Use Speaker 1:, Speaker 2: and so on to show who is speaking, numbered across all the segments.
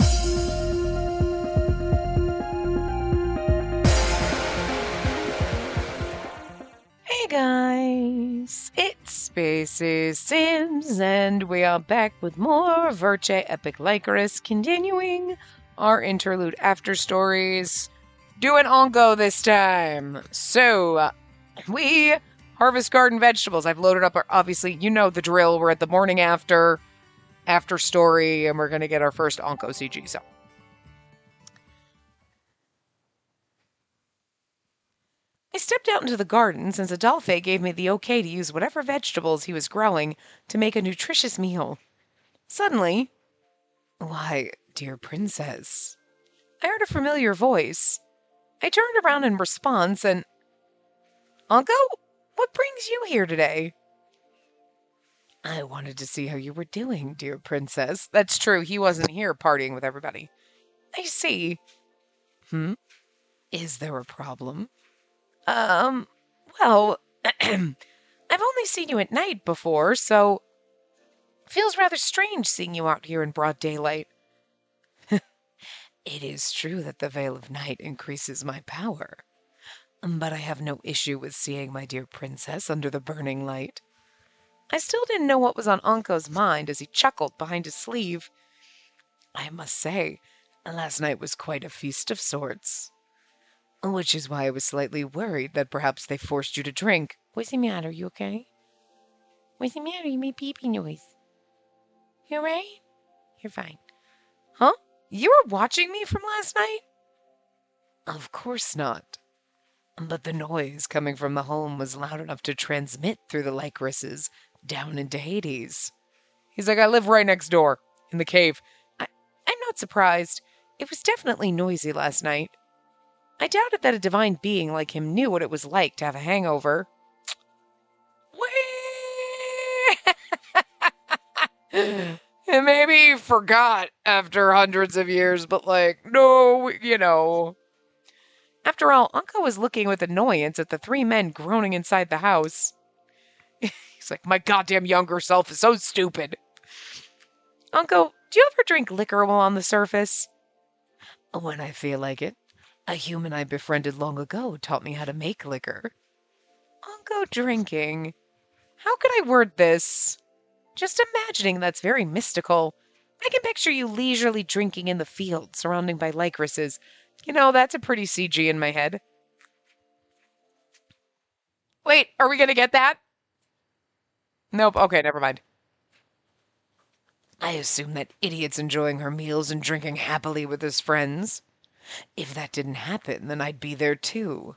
Speaker 1: Hey guys, it's Spacey Sims, and we are back with more Virche Epic Lycoris, continuing our interlude after stories. Doing Ongo this time. So, we harvest garden vegetables. I've loaded up our, obviously, you know the drill. We're at the morning after story, and we're going to get our first Onko CG, so. I stepped out into the garden since Adolphe gave me the okay to use whatever vegetables he was growing to make a nutritious meal. Suddenly, "Why, dear princess," I heard a familiar voice. I turned around in response and, "Uncle, what brings you here today?" "I wanted to see how you were doing, dear princess." That's true, he wasn't here partying with everybody. "I see." Is there a problem?" Well, I've only seen you at night before, so feels rather strange seeing you out here in broad daylight." "It is true that the veil of night increases my power, but I have no issue with seeing my dear princess under the burning light." I still didn't know what was on Anko's mind as he chuckled behind his sleeve. "I must say, last night was quite a feast of sorts. Which is why I was slightly worried that perhaps they forced you to drink." "What's the matter? You okay?" "What's the matter? You made pee-pee noise." "You alright?" "You're fine." "Huh? You were watching me from last night?" "Of course not. But the noise coming from the home was loud enough to transmit through the Lycorises down into Hades." He's like, "I live right next door, in the cave." I'm not surprised. It was definitely noisy last night. I doubted that a divine being like him knew what it was like to have a hangover. And maybe he forgot after hundreds of years, but no, After all, Uncle was looking with annoyance at the three men groaning inside the house. He's like, "My goddamn younger self is so stupid." "Uncle, do you ever drink liquor while on the surface?" "When I feel like it. A human I befriended long ago taught me how to make liquor." "Uncle drinking. How could I word this? Just imagining that's very mystical. I can picture you leisurely drinking in the field, surrounded by lycorises. That's a pretty CG in my head." Wait, are we going to get that? Nope. Okay, never mind. "I assume that idiot's enjoying her meals and drinking happily with his friends. If that didn't happen, then I'd be there too."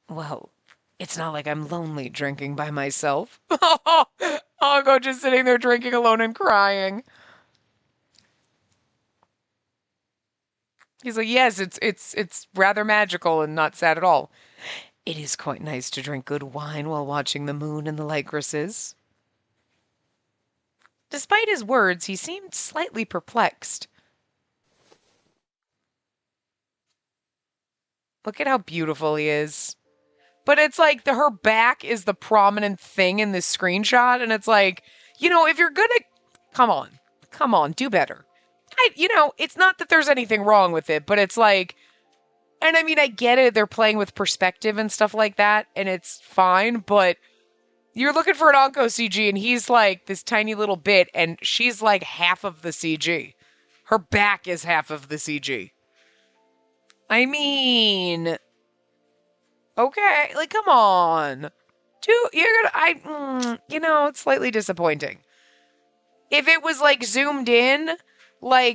Speaker 1: "Well, it's not like I'm lonely drinking by myself." I'll go just sitting there drinking alone and crying. He's like, "Yes, it's rather magical and not sad at all. It is quite nice to drink good wine while watching the moon and the lycorises." Despite his words, he seemed slightly perplexed. Look at how beautiful he is. But it's like her back is the prominent thing in this screenshot, and it's like, if you're gonna, come on, do better. It's not that there's anything wrong with it, but it's like, and I mean, I get it, they're playing with perspective and stuff like that, and it's fine, but you're looking for an Onko CG, and he's like this tiny little bit, and she's like half of the CG. Her back is half of the CG. I mean, okay, come on. It's slightly disappointing. If it was zoomed in,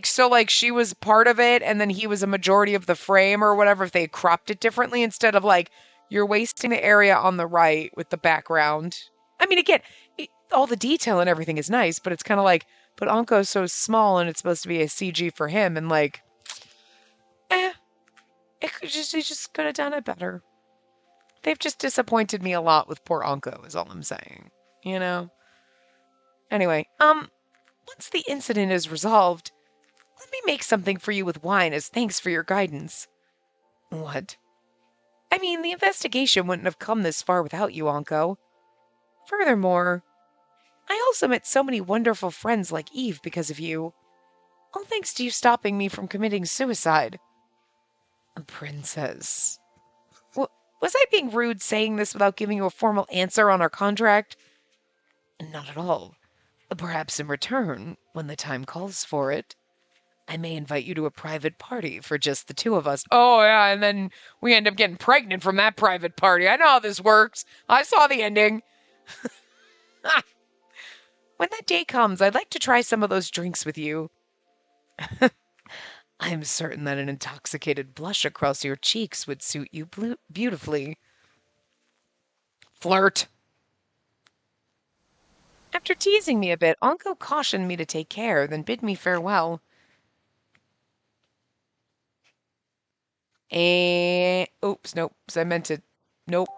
Speaker 1: so she was part of it and then he was a majority of the frame or whatever, if they cropped it differently instead of you're wasting the area on the right with the background. I mean, again, all the detail and everything is nice, but it's kind of but Anko's so small and it's supposed to be a CG for him and he just could have done it better. They've just disappointed me a lot with poor Anko, is all I'm saying. Anyway, once the incident is resolved, let me make something for you with wine as thanks for your guidance." "What?" "I mean, the investigation wouldn't have come this far without you, Anko. Furthermore, I also met so many wonderful friends like Eve because of you." All thanks to you stopping me from committing suicide. Princess. Was I being rude saying this without giving you a formal answer on our contract? Not at all. Perhaps in return, when the time calls for it, I may invite you to a private party for just the two of us. Oh, yeah, and then we end up getting pregnant from that private party. I know how this works. I saw the ending. When that day comes, I'd like to try some of those drinks with you. I am certain that an intoxicated blush across your cheeks would suit you beautifully. Flirt. After teasing me a bit, Anko cautioned me to take care, then bid me farewell. Oops, nope. I meant to. Nope.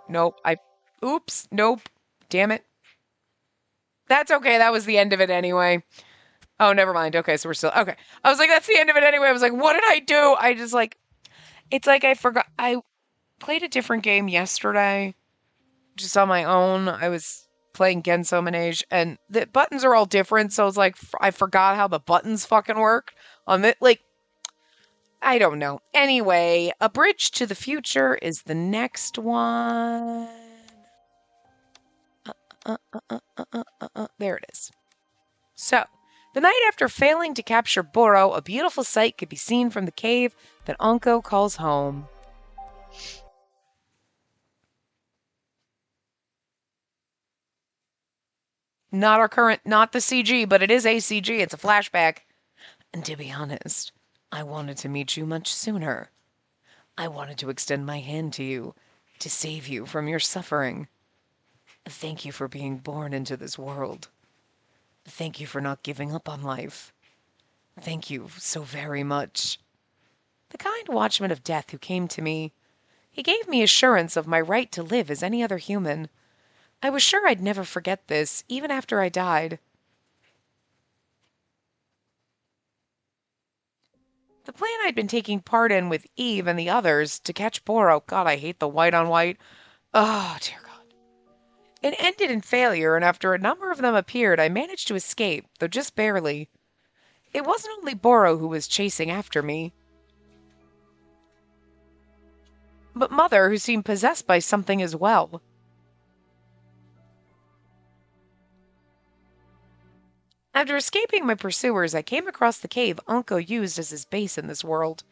Speaker 1: Oops, nope. Damn it. That's okay. That was the end of it anyway. Oh, never mind. Okay, so we're still. Okay. I was like, that's the end of it anyway. I was like, what did I do? I just like. It's like I forgot. I played a different game yesterday, just on my own. I was playing Genso Manage, and the buttons are all different, so it's like, I forgot how the buttons fucking work on it. Like, I don't know. Anyway, A Bridge to the Future is the next one. There it is. So, the night after failing to capture Boro, a beautiful sight could be seen from the cave that Anko calls home. Not the CG, but it is a CG. It's a flashback. And to be honest, I wanted to meet you much sooner. I wanted to extend my hand to you, to save you from your suffering. Thank you for being born into this world. Thank you for not giving up on life. Thank you so very much. The kind watchman of death who came to me, he gave me assurance of my right to live as any other human. I was sure I'd never forget this, even after I died. The plan I'd been taking part in with Eve and the others to catch Boro, God, I hate the white on white. Oh, dear God. It ended in failure, and after a number of them appeared, I managed to escape, though just barely. It wasn't only Boro who was chasing after me, but Mother, who seemed possessed by something as well. After escaping my pursuers, I came across the cave Anko used as his base in this world.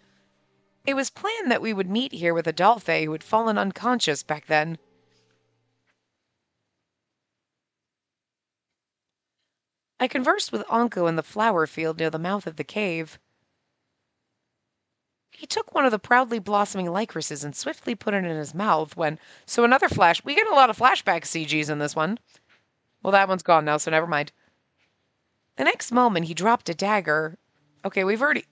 Speaker 1: It was planned that we would meet here with Adolphe, who had fallen unconscious back then. I conversed with Anko in the flower field near the mouth of the cave. He took one of the proudly blossoming Lycorises and swiftly put it in his mouth when... So another flash... We get a lot of flashback CGs in this one. Well, that one's gone now, so never mind. The next moment, he dropped a dagger. Okay, we've already...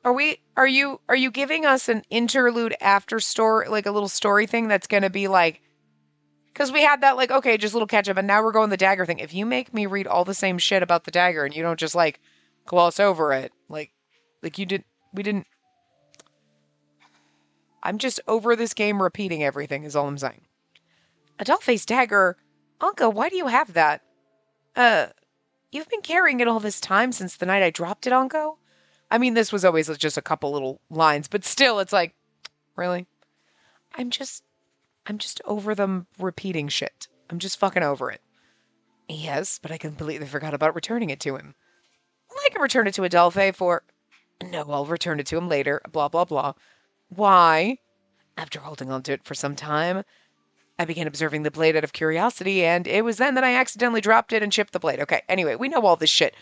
Speaker 1: Are you giving us an interlude after story, like a little story thing that's going to be like... Because we had that, like, okay, just a little catch up, and now we're going the dagger thing. If you make me read all the same shit about the dagger and you don't just, like, gloss over it, like we didn't... I'm just over this game repeating everything is all I'm saying. Adolphe's dagger... Anko, why do you have that? You've been carrying it all this time since the night I dropped it, Anko? I mean, this was always just a couple little lines, but still, it's like, really? I'm just over them repeating shit. I'm just fucking over it. Yes, but I completely forgot about returning it to him. Well, I can return it to Adolphe for... No, I'll return it to him later, blah, blah, blah. Why? After holding on to it for some time, I began observing the blade out of curiosity, and it was then that I accidentally dropped it and chipped the blade. Okay, anyway, we know all this shit.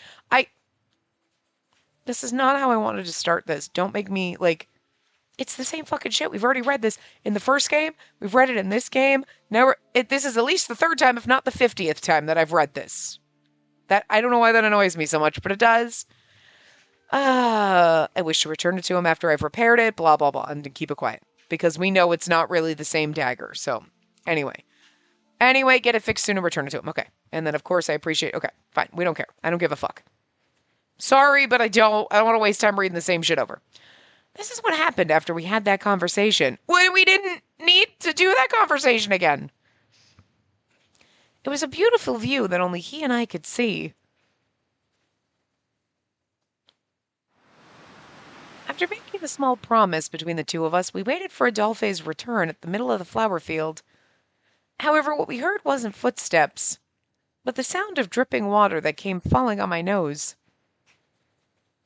Speaker 1: This is not how I wanted to start this. Don't make me, like... It's the same fucking shit. We've already read this in the first game. We've read it in this game. Now this is at least the third time, if not the 50th time that I've read this. That I don't know why that annoys me so much, but it does. I wish to return it to him after I've repaired it, blah, blah, blah, and to keep it quiet. Because we know it's not really the same dagger, so... Anyway, get it fixed soon and return it to him. Okay. And then, of course, I appreciate... Okay, fine. We don't care. I don't give a fuck. Sorry, but I don't want to waste time reading the same shit over. This is what happened after we had that conversation. When we didn't need to do that conversation again. It was a beautiful view that only he and I could see. After making a small promise between the two of us, we waited for Adolphe's return at the middle of the flower field. However, what we heard wasn't footsteps, but the sound of dripping water that came falling on my nose.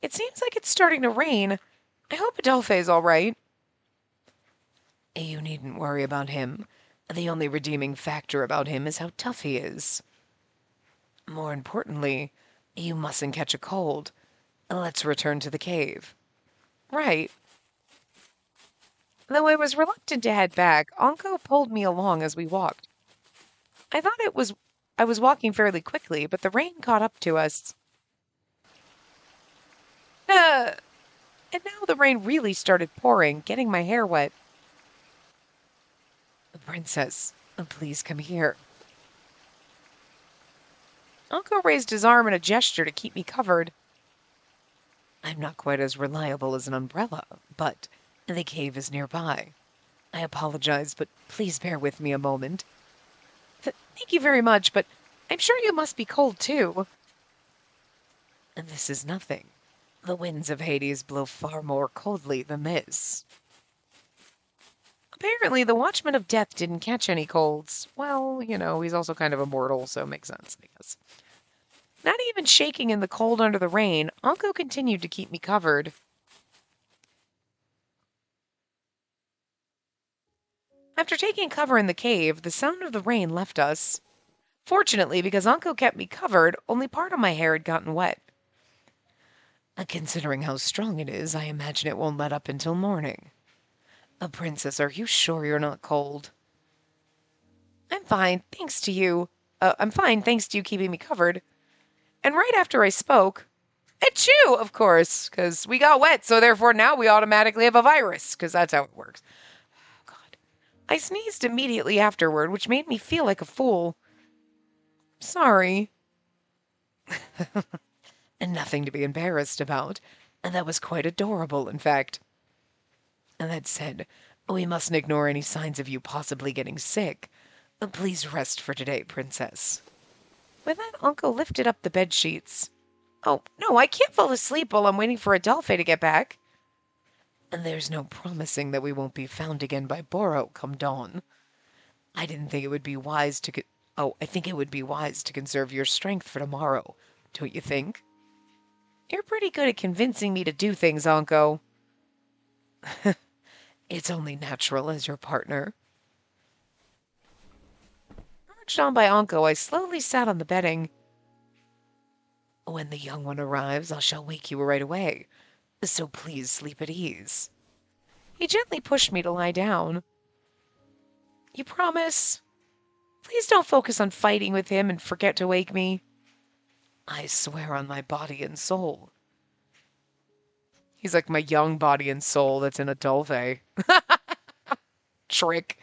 Speaker 1: It seems like it's starting to rain. I hope Adolphe's all right. You needn't worry about him. The only redeeming factor about him is how tough he is. More importantly, you mustn't catch a cold. Let's return to the cave. Right. Though I was reluctant to head back, Anko pulled me along as we walked. I was walking fairly quickly, but the rain caught up to us. And now the rain really started pouring, getting my hair wet. Princess, please come here. Anko raised his arm in a gesture to keep me covered. I'm not quite as reliable as an umbrella, but the cave is nearby. I apologize, but please bear with me a moment. Thank you very much, but I'm sure you must be cold too. And this is nothing. The winds of Hades blow far more coldly than this. Apparently, the Watchman of Death didn't catch any colds. Well, he's also kind of immortal, so it makes sense, I guess. Not even shaking in the cold under the rain, Anko continued to keep me covered. After taking cover in the cave, the sound of the rain left us. Fortunately, because Anko kept me covered, only part of my hair had gotten wet. Considering how strong it is, I imagine it won't let up until morning. Princess, are you sure you're not cold? I'm fine, thanks to you. I'm fine, thanks to you keeping me covered. And right after I spoke, achoo, of course, because we got wet, so therefore now we automatically have a virus, because that's how it works. Oh, God. I sneezed immediately afterward, which made me feel like a fool. Sorry. And nothing to be embarrassed about. And that was quite adorable, in fact. And that said, we mustn't ignore any signs of you possibly getting sick. Please rest for today, Princess. With that, Uncle lifted up the bed sheets. Oh, no, I can't fall asleep while I'm waiting for Adolphe to get back. And there's no promising that we won't be found again by Boro come dawn. I didn't think it would be wise to... I think it would be wise to conserve your strength for tomorrow, don't you think? You're pretty good at convincing me to do things, Anko. It's only natural as your partner. Urged on by Anko, I slowly sat on the bedding. When the young one arrives, I shall wake you right away, so please sleep at ease. He gently pushed me to lie down. You promise? Please don't focus on fighting with him and forget to wake me. I swear on my body and soul. He's like my young body and soul that's in Adolphe. Trick.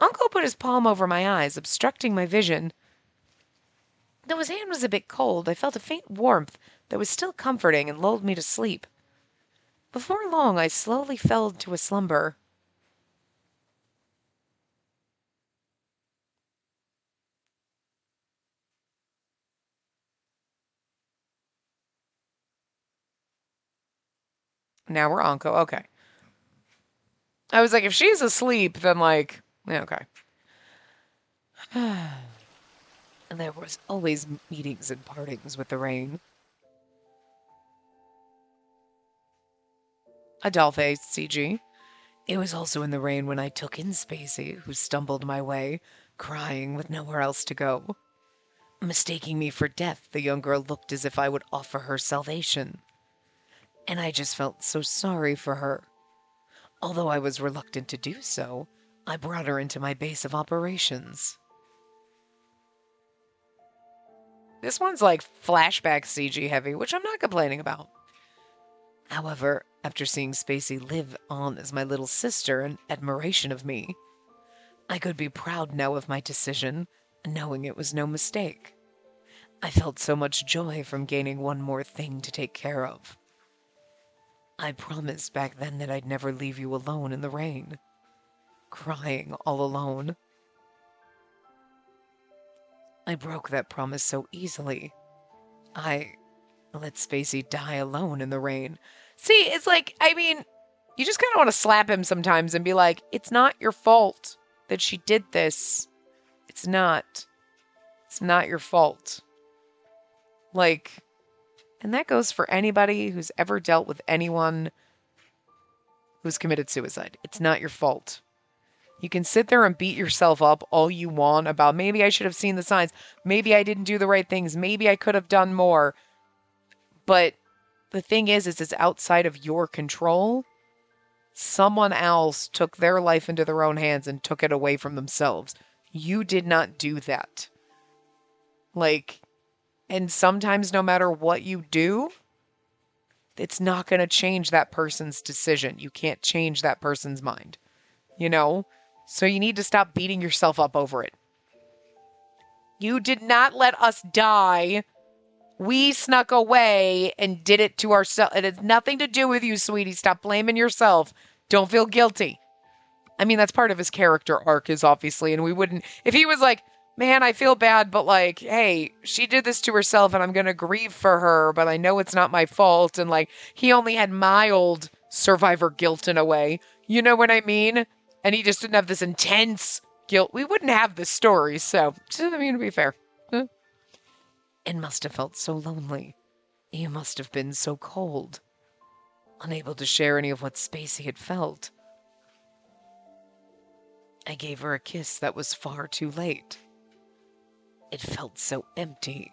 Speaker 1: Uncle put his palm over my eyes, obstructing my vision. Though his hand was a bit cold, I felt a faint warmth that was still comforting and lulled me to sleep. Before long, I slowly fell into a slumber. Now we're Anko. Okay. I was like, if she's asleep, then yeah, okay. There was always meetings and partings with the rain. Adolphe, CG. It was also in the rain when I took in Spacey, who stumbled my way, crying with nowhere else to go. Mistaking me for death, the young girl looked as if I would offer her salvation. And I just felt so sorry for her. Although I was reluctant to do so, I brought her into my base of operations. This one's like flashback CG heavy, which I'm not complaining about. However, after seeing Spacey live on as my little sister in admiration of me, I could be proud now of my decision, knowing it was no mistake. I felt so much joy from gaining one more thing to take care of. I promised back then that I'd never leave you alone in the rain, crying all alone. I broke that promise so easily. I let Spacey die alone in the rain. See, it's like, I mean, you just kind of want to slap him sometimes and be like, it's not your fault that she did this. It's not. It's not your fault. Like, and that goes for anybody who's ever dealt with anyone who's committed suicide. It's not your fault. You can sit there and beat yourself up all you want about maybe I should have seen the signs. Maybe I didn't do the right things. Maybe I could have done more. But the thing is it's outside of your control. Someone else took their life into their own hands and took it away from themselves. You did not do that. Like, and sometimes no matter what you do, it's not going to change that person's decision. You can't change that person's mind, you know? So you need to stop beating yourself up over it. You did not let us die. We snuck away and did it to ourselves. It has nothing to do with you, sweetie. Stop blaming yourself. Don't feel guilty. I mean, that's part of his character arc is obviously, and we wouldn't, if he was like, man, I feel bad, but like, hey, she did this to herself and I'm going to grieve for her, but I know it's not my fault. And like, he only had mild survivor guilt in a way. You know what I mean? And he just didn't have this intense guilt. We wouldn't have this story. So, I mean, to be fair. It must have felt so lonely. You must have been so cold. Unable to share any of what Spacey had felt. I gave her a kiss that was far too late. It felt so empty.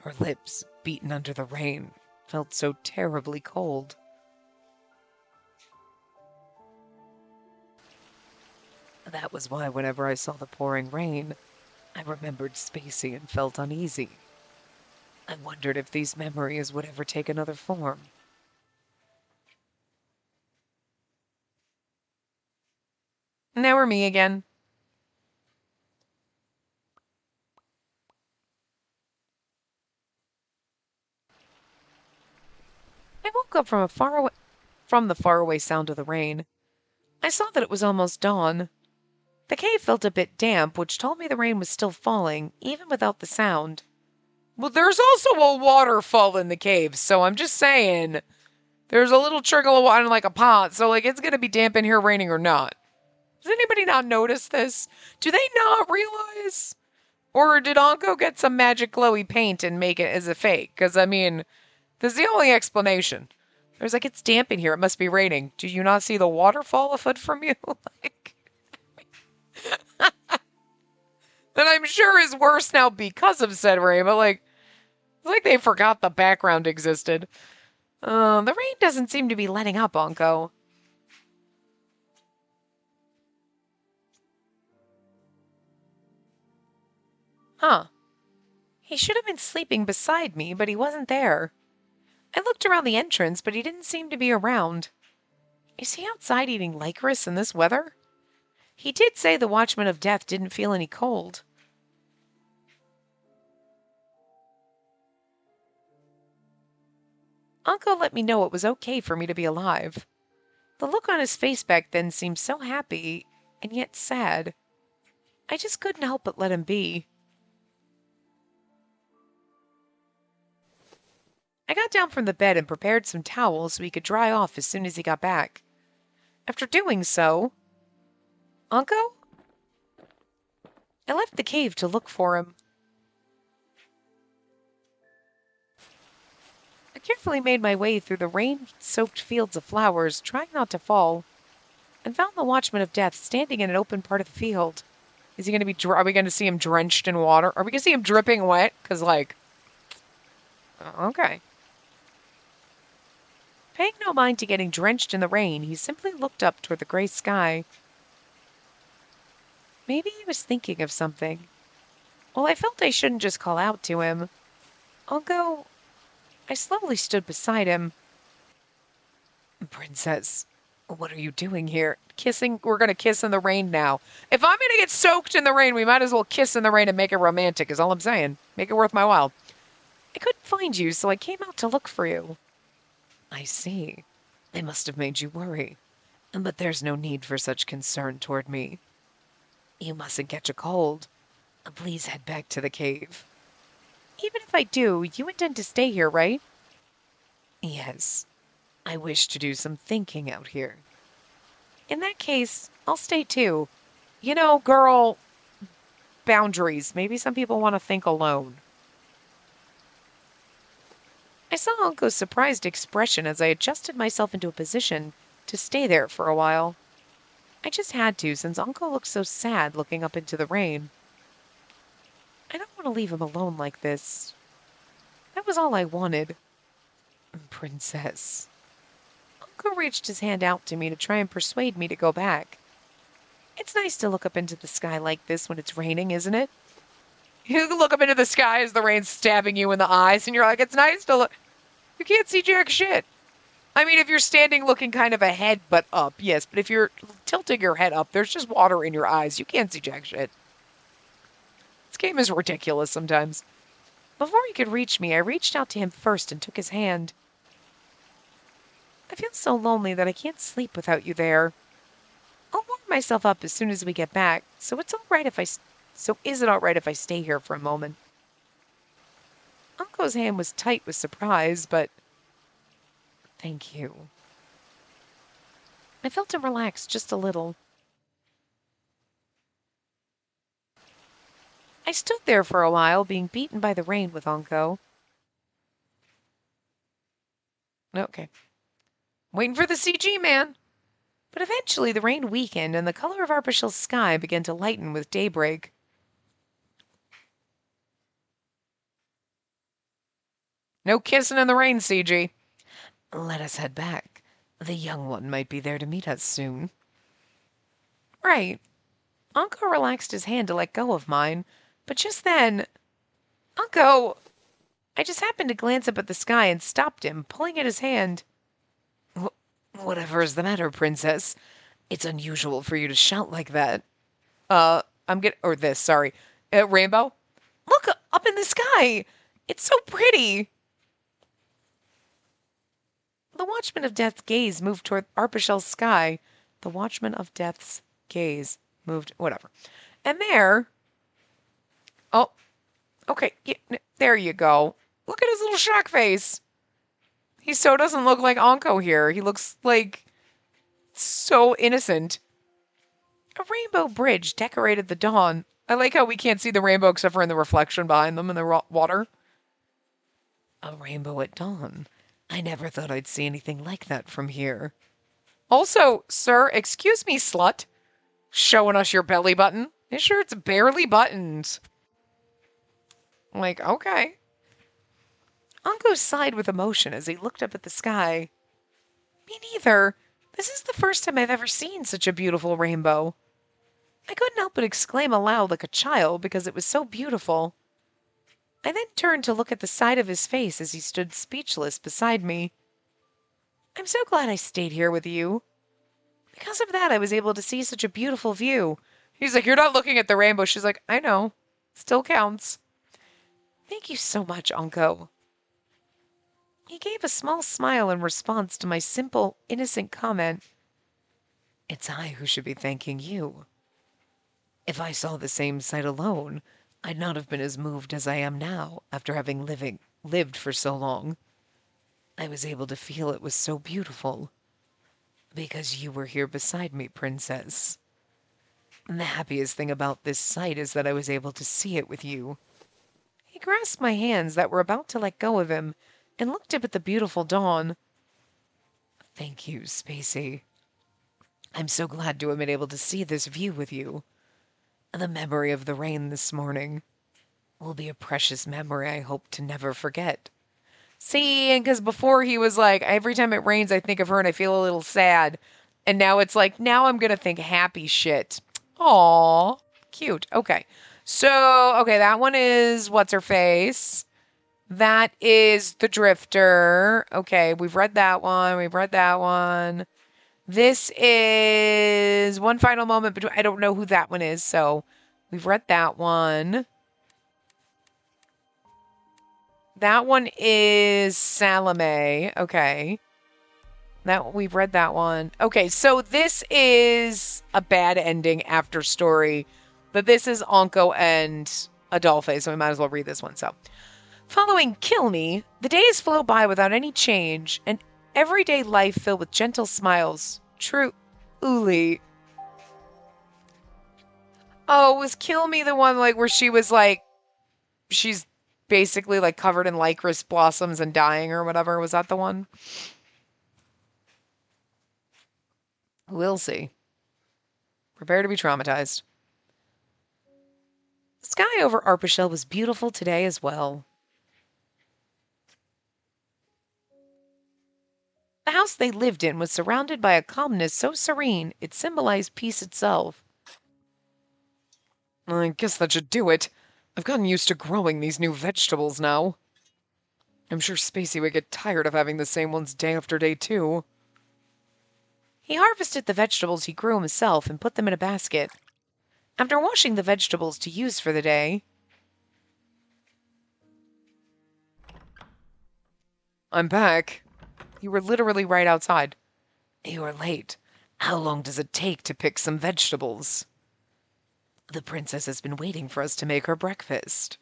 Speaker 1: Her lips, beaten under the rain, felt so terribly cold. That was why whenever I saw the pouring rain, I remembered Spacey and felt uneasy. I wondered if these memories would ever take another form. Now we're me again. I woke up from the faraway sound of the rain. I saw that it was almost dawn. The cave felt a bit damp, which told me the rain was still falling, even without the sound. Well, there's also a waterfall in the cave, so I'm just saying. There's a little trickle of water in like a pond, so like it's gonna be damp in here raining or not. Does anybody not notice this? Do they not realize? Or did Anko get some magic glowy paint and make it as a fake? Because, I mean, this is the only explanation. There's like, it's damp in here. It must be raining. Do you not see the waterfall a foot from you? Like, that I'm sure is worse now because of said rain, but like, it's like they forgot the background existed. The rain doesn't seem to be letting up, Anko. Huh. He should have been sleeping beside me, but he wasn't there. I looked around the entrance, but he didn't seem to be around. Is he outside eating Lycoris in this weather? He did say the Watchman of Death didn't feel any cold. Uncle let me know it was okay for me to be alive. The look on his face back then seemed so happy, and yet sad. I just couldn't help but let him be. I got down from the bed and prepared some towels so he could dry off as soon as he got back. After doing so, Uncle? I left the cave to look for him. I carefully made my way through the rain-soaked fields of flowers, trying not to fall, and found the Watchman of Death standing in an open part of the field. Is he going to be, are we going to see him drenched in water? Are we going to see him dripping wet? Because, like, okay. Paying no mind to getting drenched in the rain, he simply looked up toward the gray sky. Maybe he was thinking of something. Well, I felt I shouldn't just call out to him. I'll go. I slowly stood beside him. Princess, what are you doing here? Kissing? We're going to kiss in the rain now. If I'm going to get soaked in the rain, we might as well kiss in the rain and make it romantic, is all I'm saying. Make it worth my while. I couldn't find you, so I came out to look for you. I see. I must have made you worry. But there's no need for such concern toward me. You mustn't catch a cold. Please head back to the cave. Even if I do, you intend to stay here, right? Yes. I wish to do some thinking out here. In that case, I'll stay too. You know, girl, boundaries. Maybe some people want to think alone. I saw Unco's surprised expression as I adjusted myself into a position to stay there for a while. I just had to, since Uncle looked so sad looking up into the rain. I don't want to leave him alone like this. That was all I wanted. Princess. Uncle reached his hand out to me to try and persuade me to go back. It's nice to look up into the sky like this when it's raining, isn't it? You look up into the sky as the rain's stabbing you in the eyes, and you're like, it's nice to look. You can't see jack shit. I mean, if you're standing looking kind of ahead but up, yes, but if you're tilting your head up, there's just water in your eyes. You can't see jack shit. This game is ridiculous sometimes. Before he could reach me, I reached out to him first and took his hand. I feel so lonely that I can't sleep without you there. I'll warm myself up as soon as we get back, so is it all right if I stay here for a moment? Uncle's hand was tight with surprise, but thank you. I felt him relax just a little. I stood there for a while, being beaten by the rain with Unco. Okay. Waiting for the CG, man. But eventually the rain weakened and the color of Arpachil's sky began to lighten with daybreak. No kissing in the rain, CG. Let us head back. The young one might be there to meet us soon. Right. Unco relaxed his hand to let go of mine, but just then... Unco! I just happened to glance up at the sky and stopped him, pulling at his hand. Whatever is the matter, Princess? It's unusual for you to shout like that. Rainbow? Look, up in the sky! It's so pretty! The Watchman of Death's gaze moved toward Arpachel's sky. The Watchman of Death's gaze moved... Whatever. And there... Oh, okay, there you go. Look at his little shock face. He so doesn't look like Anko here. He looks like so innocent. A rainbow bridge decorated the dawn. I like how we can't see the rainbow except for in the reflection behind them in the water. A rainbow at dawn. I never thought I'd see anything like that from here. Also, sir, excuse me, slut. Showing us your belly button. His shirt's barely buttoned. Like, okay. Unco sighed with emotion as he looked up at the sky. Me neither. This is the first time I've ever seen such a beautiful rainbow. I couldn't help but exclaim aloud like a child because it was so beautiful. I then turned to look at the side of his face as he stood speechless beside me. I'm so glad I stayed here with you. Because of that, I was able to see such a beautiful view. He's like, you're not looking at the rainbow. She's like, I know. Still counts. Thank you so much, Unco. He gave a small smile in response to my simple, innocent comment. It's I who should be thanking you. If I saw the same sight alone, I'd not have been as moved as I am now after having lived for so long. I was able to feel it was so beautiful. Because you were here beside me, Princess. And the happiest thing about this sight is that I was able to see it with you. He grasped my hands that were about to let go of him and looked up at the beautiful dawn. Thank you, Spacey. I'm so glad to have been able to see this view with you. The memory of the rain this morning will be a precious memory I hope to never forget. See, and because before he was like, every time it rains, I think of her and I feel a little sad. And now it's like, now I'm going to think happy shit. Aw, cute. Okay. So, okay, that one is What's-Her-Face. That is The Drifter. Okay, we've read that one. We've read that one. This is One Final Moment Between... I don't know who that one is, so we've read that one. That one is Salome. Okay. We've read that one. Okay, so this is a bad ending after story. But this is Anko and Adolphe, so we might as well read this one. So, following Kill Me, the days flow by without any change, and everyday life filled with gentle smiles. True. Uli. Oh, was Kill Me the one like where she was like, she's basically like covered in Lycoris blossoms and dying or whatever? Was that the one? We'll see. Prepare to be traumatized. The sky over Arpachel was beautiful today as well. The house they lived in was surrounded by a calmness so serene it symbolized peace itself. I guess that should do it. I've gotten used to growing these new vegetables now. I'm sure Spacey would get tired of having the same ones day after day, too. He harvested the vegetables he grew himself and put them in a basket. After washing the vegetables to use for the day... I'm back. You were literally right outside. You are late. How long does it take to pick some vegetables? The princess has been waiting for us to make her breakfast.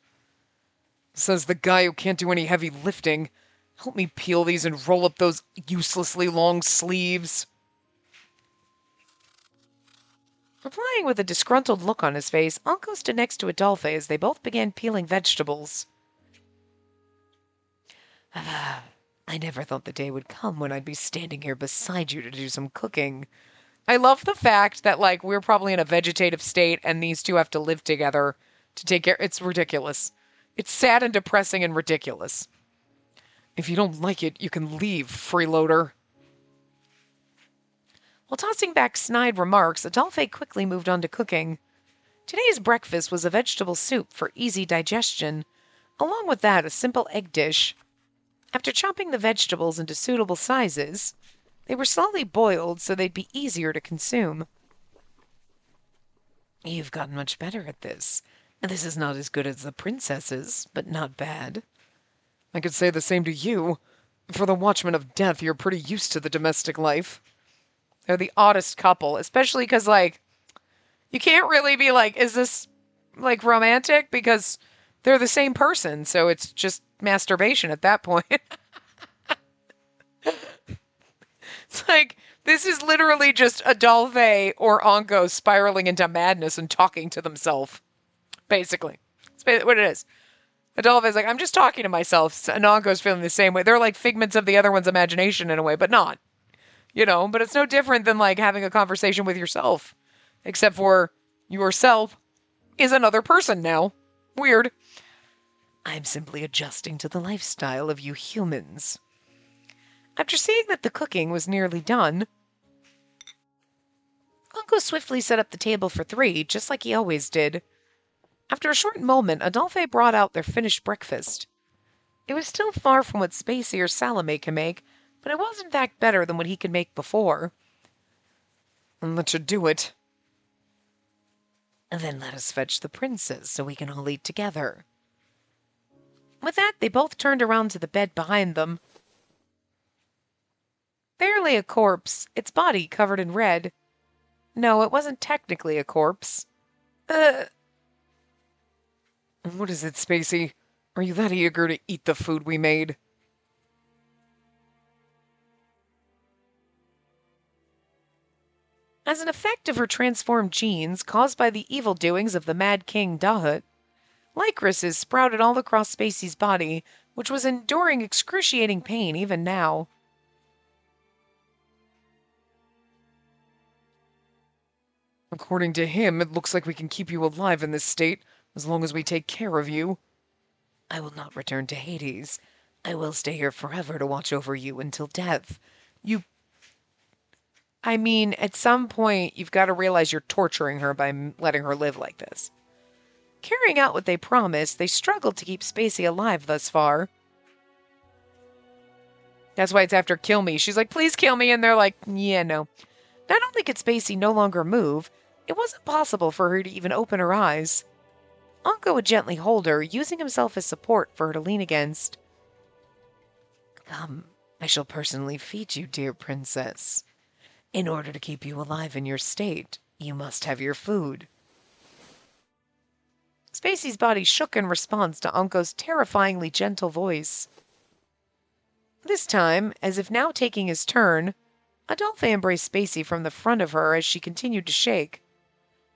Speaker 1: Says the guy who can't do any heavy lifting. Help me peel these and roll up those uselessly long sleeves. Replying with a disgruntled look on his face, Anko stood next to Adolphe as they both began peeling vegetables. I never thought the day would come when I'd be standing here beside you to do some cooking. I love the fact that, like, we're probably in a vegetative state and these two have to live together to take care. It's ridiculous. It's sad and depressing and ridiculous. If you don't like it, you can leave, freeloader. While tossing back snide remarks, Adolphe quickly moved on to cooking. Today's breakfast was a vegetable soup for easy digestion. Along with that, a simple egg dish. After chopping the vegetables into suitable sizes, they were slowly boiled so they'd be easier to consume. You've gotten much better at this. This is not as good as the princess's, but not bad. I could say the same to you. For the Watchmen of Death, you're pretty used to the domestic life. They're the oddest couple, especially because, like, you can't really be like, is this, like, romantic? Because they're the same person, so it's just masturbation at that point. It's like, this is literally just Adolphe or Anko spiraling into madness and talking to themselves. Basically. That's what it is. Adolphe's like, I'm just talking to myself, and Anko's feeling the same way. They're like figments of the other one's imagination in a way, but not. You know, but it's no different than like having a conversation with yourself. Except for yourself is another person now. Weird. I'm simply adjusting to the lifestyle of you humans. After seeing that the cooking was nearly done, Anko swiftly set up the table for 3, just like he always did. After a short moment, Adolphe brought out their finished breakfast. It was still far from what Spacey or Salome can make, but it was in fact better than what he could make before. And that should do it. Then let us fetch the princess so we can all eat together. With that, they both turned around to the bed behind them. There lay a corpse, its body covered in red. No, it wasn't technically a corpse. What is it, Spacey? Are you that eager to eat the food we made? As an effect of her transformed genes caused by the evil doings of the Mad King Dahut, Lycoris sprouted all across Spacey's body, which was enduring excruciating pain even now. According to him, it looks like we can keep you alive in this state as long as we take care of you. I will not return to Hades. I will stay here forever to watch over you until death. I mean, at some point, you've got to realize you're torturing her by letting her live like this. Carrying out what they promised, they struggled to keep Spacey alive thus far. That's why it's after kill me. She's like, please kill me. And they're like, yeah, no. Not only could Spacey no longer move, it wasn't possible for her to even open her eyes. Anko would gently hold her, using himself as support for her to lean against. Come, I shall personally feed you, dear princess. In order to keep you alive in your state, you must have your food. Spacey's body shook in response to Anko's terrifyingly gentle voice. This time, as if now taking his turn, Adolphe embraced Spacey from the front of her as she continued to shake.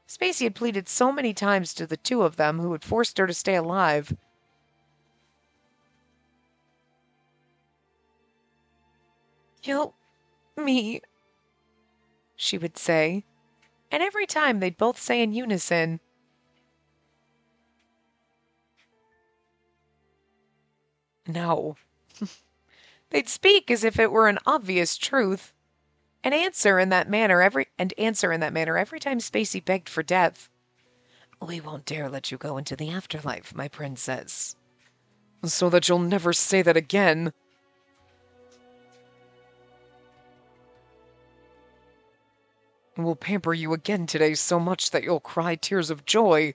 Speaker 1: Spacey had pleaded so many times to the two of them who had forced her to stay alive. "Help me," she would say, and every time they'd both say in unison, "No." They'd speak as if it were an obvious truth, and answer in that manner every time Spacey begged for death. "We won't dare let you go into the afterlife, my princess." "So that you'll never say that again." "We'll pamper you again today so much that you'll cry tears of joy."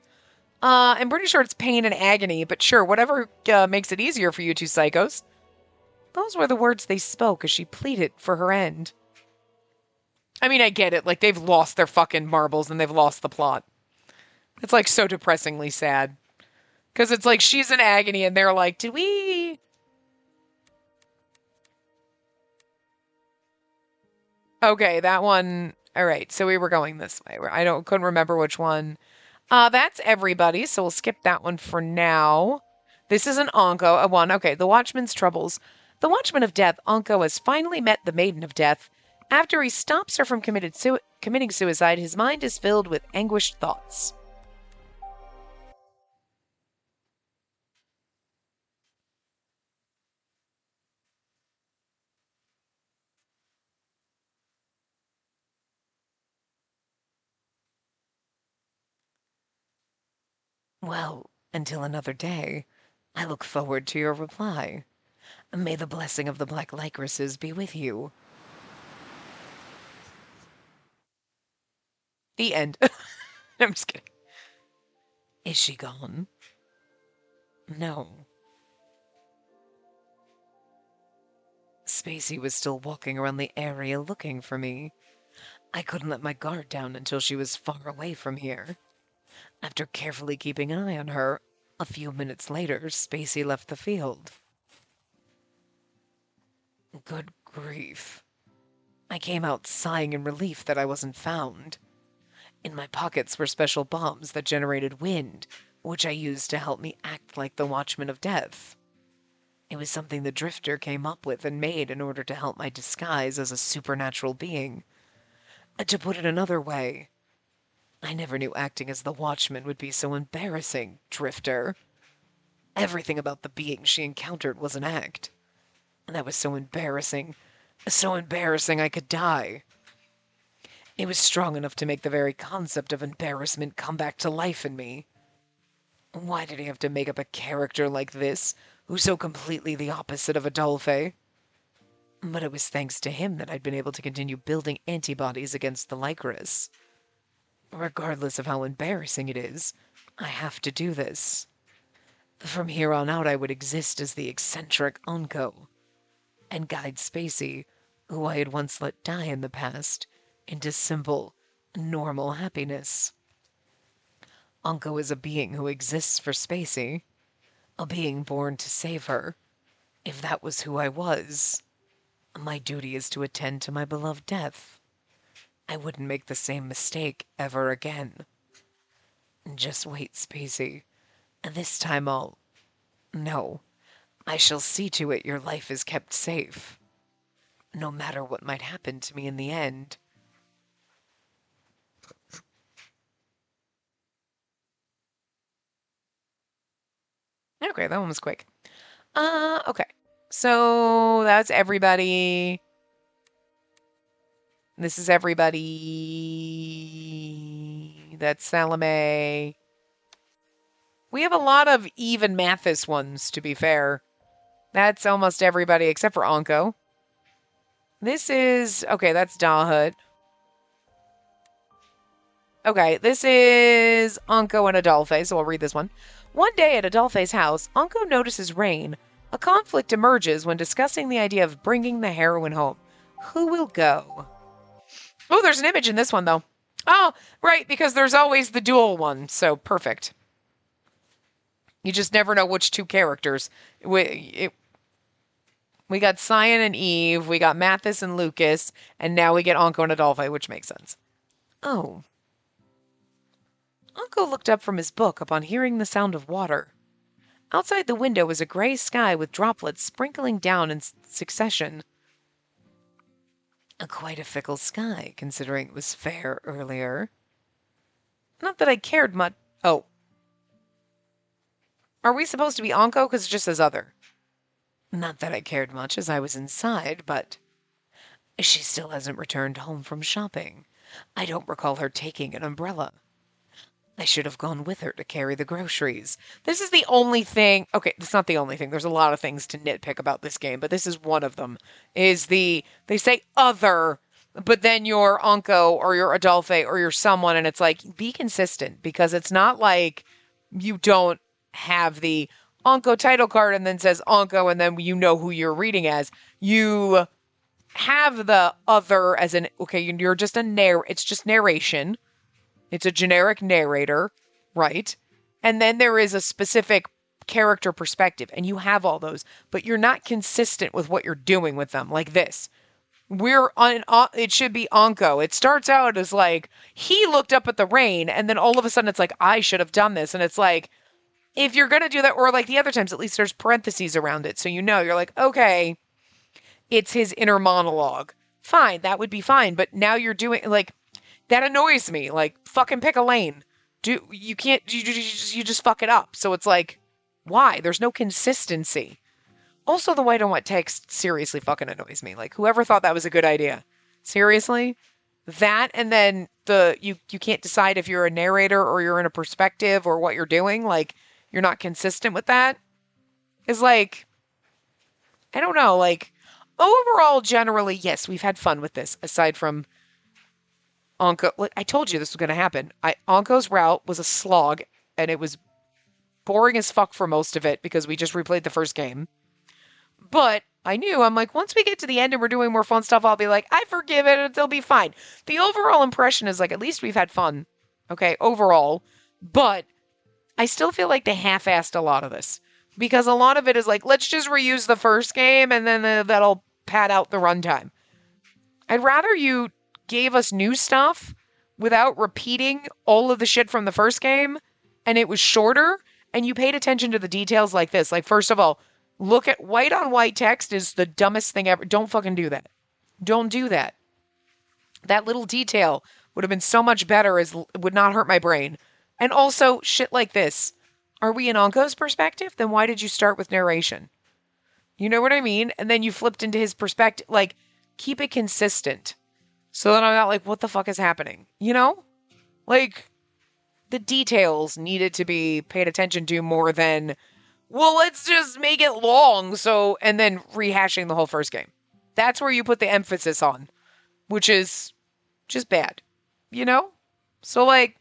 Speaker 1: I'm pretty sure it's pain and agony, but sure, whatever makes it easier for you two psychos. Those were the words they spoke as she pleaded for her end. I mean, I get it. Like, they've lost their fucking marbles and they've lost the plot. It's, like, so depressingly sad. Because it's like she's in agony and they're like, did we... Okay, that one... All right, so we were going this way. Couldn't remember which one. That's everybody, so we'll skip that one for now. This is an Anko, a one. Okay, the Watchman's Troubles. The Watchman of Death, Anko, has finally met the Maiden of Death. After he stops her from committing suicide, his mind is filled with anguished thoughts. Well, until another day, I look forward to your reply. May the blessing of the black Lycorises be with you. The end. I'm just kidding. Is she gone? No. Spacey was still walking around the area looking for me. I couldn't let my guard down until she was far away from here. After carefully keeping an eye on her, a few minutes later, Spacey left the field. Good grief. I came out sighing in relief that I wasn't found. In my pockets were special bombs that generated wind, which I used to help me act like the Watchman of Death. It was something the Drifter came up with and made in order to help my disguise as a supernatural being. To put it another way, I never knew acting as the Watchman would be so embarrassing, Drifter. Everything about the being she encountered was an act. That was so embarrassing I could die. It was strong enough to make the very concept of embarrassment come back to life in me. Why did he have to make up a character like this, who's so completely the opposite of Adolphe? But it was thanks to him that I'd been able to continue building antibodies against the Lycoris. Regardless of how embarrassing it is, I have to do this. From here on out, I would exist as the eccentric Anko, and guide Spacey, who I had once let die in the past, into simple, normal happiness. Anko is a being who exists for Spacey, a being born to save her. If that was who I was, my duty is to attend to my beloved death. I wouldn't make the same mistake ever again. Just wait, Spacey. This time No, I shall see to it your life is kept safe. No matter what might happen to me in the end. Okay, that one was quick. Okay. So that's everybody. This is everybody. That's Salome. We have a lot of Eve and Mathis ones, to be fair. That's almost everybody except for Anko. This is... Okay, that's Dahut. Okay, this is Anko and Adolphe, so I'll read this one. One day at Adolphe's house, Anko notices rain. A conflict emerges when discussing the idea of bringing the heroine home. Who will go? Oh, there's an image in this one, though. Oh, right, because there's always the dual one, so perfect. You just never know which two characters. We got Cyan and Eve, we got Mathis and Lucas, and now we get Anko and Adolphe, which makes sense. Oh. Anko looked up from his book upon hearing the sound of water. Outside the window was a gray sky with droplets sprinkling down in succession. Quite a fickle sky, considering it was fair earlier. Not that I cared much. Oh. Are we supposed to be Anko? Because it just says other. Not that I cared much as I was inside, but she still hasn't returned home from shopping. I don't recall her taking an umbrella. I should have gone with her to carry the groceries. This is the only thing. Okay, that's not the only thing. There's a lot of things to nitpick about this game, but this is one of them. They say other, but then you're Anko or you're Adolphe or you're someone, and it's like, be consistent, because it's not like you don't have the Anko title card and then says Anko and then you know who you're reading as. You have the other as okay, you're just it's just narration. It's a generic narrator, right? And then there is a specific character perspective, and you have all those, but you're not consistent with what you're doing with them, like this. It should be Anko. It starts out as like, he looked up at the rain, and then all of a sudden it's like, I should have done this. And it's like, if you're going to do that, or like the other times, at least there's parentheses around it. So you're like, okay, it's his inner monologue. Fine, that would be fine. But now you're doing, like, that annoys me. Like, fucking pick a lane. You can't, you just fuck it up. So it's like, why? There's no consistency. Also, the white on white text seriously fucking annoys me. Like, whoever thought that was a good idea? Seriously? That, and then you can't decide if you're a narrator or you're in a perspective or what you're doing. Like, you're not consistent with that. Is like, I don't know. Like, overall, generally, yes, we've had fun with this, aside from Anko. I told you this was going to happen. Anko's route was a slog, and it was boring as fuck for most of it because we just replayed the first game. But I'm like, once we get to the end and we're doing more fun stuff, I'll be like, I forgive it, it'll be fine. The overall impression is like, at least we've had fun. Okay, overall. But I still feel like they half-assed a lot of this. Because a lot of it is like, let's just reuse the first game and then that'll pad out the runtime. I'd rather you gave us new stuff without repeating all of the shit from the first game, and it was shorter, and you paid attention to the details like this. Like, first of all, look at white on white text is the dumbest thing ever. Don't fucking do that. Don't do that. That little detail would have been so much better, would not hurt my brain. And also, shit like this. Are we in Anko's perspective? Then why did you start with narration? You know what I mean? And then you flipped into his perspective. Like, keep it consistent. So then I'm not like, what the fuck is happening? You know? Like, the details needed to be paid attention to more than, well, let's just make it long. So, and then rehashing the whole first game. That's where you put the emphasis on, which is just bad. You know? So, like,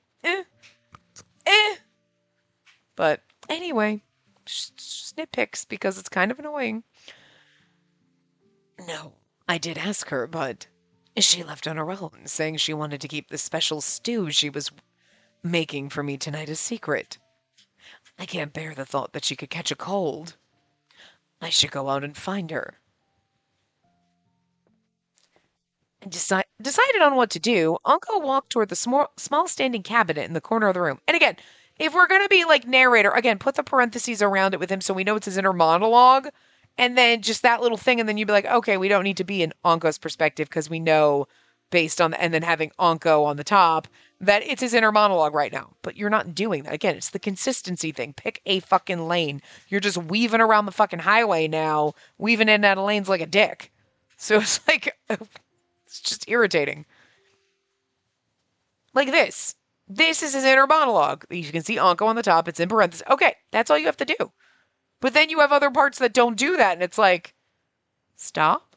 Speaker 1: But anyway, just nitpicks because it's kind of annoying. No, I did ask her, but she left on her own, saying she wanted to keep the special stew she was making for me tonight a secret. I can't bear the thought that she could catch a cold. I should go out and find her. Decided on what to do, Uncle walked toward the small standing cabinet in the corner of the room. And again, if we're going to be like narrator, again, put the parentheses around it with him so we know it's his inner monologue. And then just that little thing. And then you'd be like, okay, we don't need to be in Anko's perspective because we know based on, and then having Anko on the top, that it's his inner monologue right now. But you're not doing that. Again, it's the consistency thing. Pick a fucking lane. You're just weaving around the fucking highway now, weaving in and out of lanes like a dick. So it's like, it's just irritating. Like this. This is his inner monologue. You can see Anko on the top. It's in parentheses. Okay, that's all you have to do. But then you have other parts that don't do that, and it's like, stop?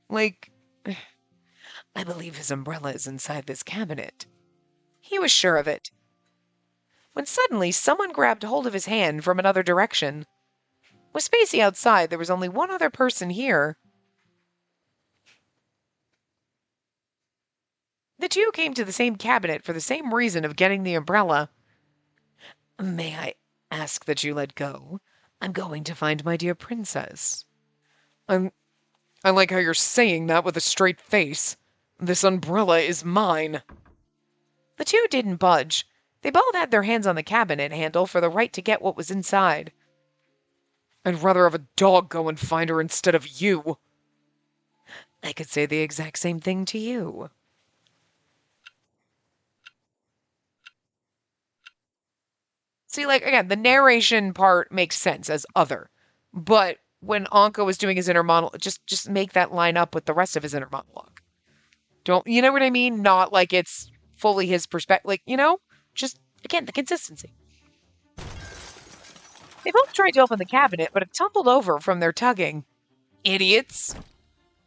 Speaker 1: Like, I believe his umbrella is inside this cabinet. He was sure of it. When suddenly someone grabbed hold of his hand from another direction. With Spacey outside, there was only one other person here. The two came to the same cabinet for the same reason of getting the umbrella. May I ask that you let go. I'm going to find my dear princess. I like how you're saying that with a straight face. This umbrella is mine. The two didn't budge. They both had their hands on the cabinet handle for the right to get what was inside. I'd rather have a dog go and find her instead of you. I could say the exact same thing to you. See, like, again, the narration part makes sense as other. But when Anko was doing his inner monologue, just make that line up with the rest of his inner monologue. Don't, you know what I mean? Not like it's fully his perspective. Like, just, again, the consistency. They both tried to open the cabinet, but it tumbled over from their tugging. Idiots.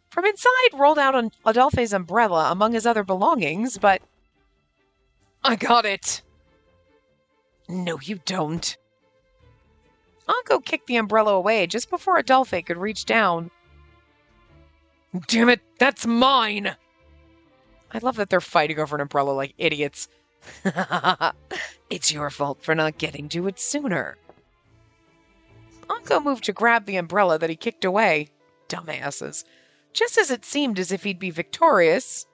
Speaker 1: From inside rolled out Adolphe's umbrella among his other belongings, but... I got it! No, you don't. Anko kicked the umbrella away just before Adolphe could reach down. Damn it, that's mine! I love that they're fighting over an umbrella like idiots. It's your fault for not getting to it sooner. Anko moved to grab the umbrella that he kicked away. Dumbasses. Just as it seemed as if he'd be victorious.